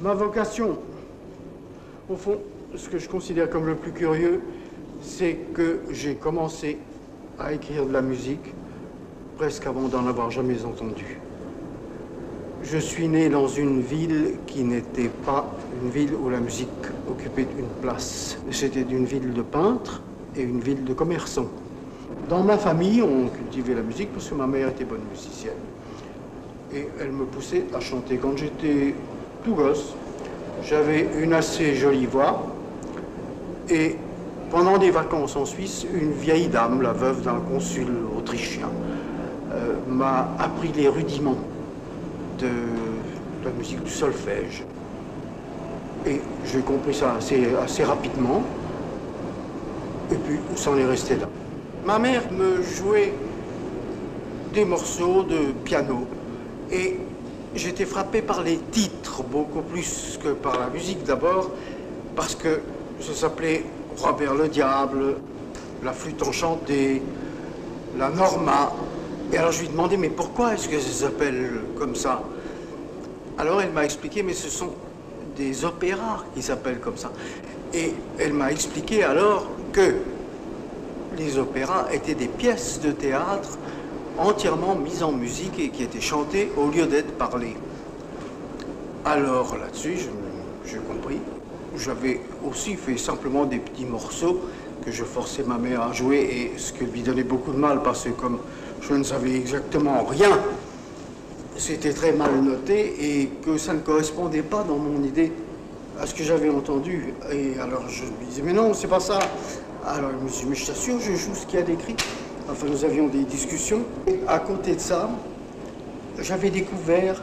Ma vocation, au fond, ce que je considère comme le plus curieux, c'est que j'ai commencé à écrire de la musique presque avant d'en avoir jamais entendu. Je suis né dans une ville qui n'était pas une ville où la musique occupait une place. C'était une ville de peintres et une ville de commerçants. Dans ma famille, on cultivait la musique parce que ma mère était bonne musicienne. Et elle me poussait à chanter. Quand j'étais tout gosse, j'avais une assez jolie voix. Et pendant des vacances en Suisse, une vieille dame, la veuve d'un consul autrichien, m'a appris les rudiments de la musique du solfège. Et j'ai compris ça assez rapidement. Et puis, ça en est resté là. Ma mère me jouait des morceaux de piano. Et j'étais frappé par les titres, beaucoup plus que par la musique d'abord, parce que ça s'appelait Robert le Diable, La Flûte Enchantée, La Norma. Et alors je lui demandais, mais pourquoi est-ce que ça s'appelle comme ça? Alors elle m'a expliqué, mais ce sont des opéras qui s'appellent comme ça. Et elle m'a expliqué alors que les opéras étaient des pièces de théâtre entièrement mises en musique et qui étaient chantées au lieu d'être parlées. Alors là-dessus, j'ai compris. J'avais aussi fait simplement des petits morceaux que je forçais ma mère à jouer, et ce qui lui donnait beaucoup de mal parce que comme je ne savais exactement rien, c'était très mal noté et que ça ne correspondait pas dans mon idée à ce que j'avais entendu. Et alors je lui disais, mais non, c'est pas ça. Alors il me dit, mais je t'assure, je joue ce qu'il y a d'écrit. Enfin, nous avions des discussions. Et à côté de ça, j'avais découvert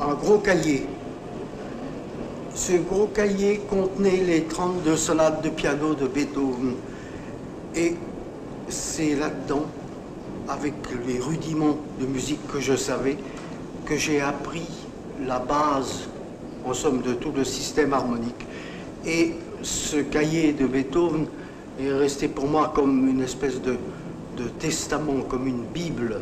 un gros cahier. Ce gros cahier contenait les 32 sonates de piano de Beethoven. Et c'est là-dedans, avec les rudiments de musique que je savais, que j'ai appris la base, en somme, de tout le système harmonique. Et ce cahier de Beethoven est resté pour moi comme une espèce de testament, comme une Bible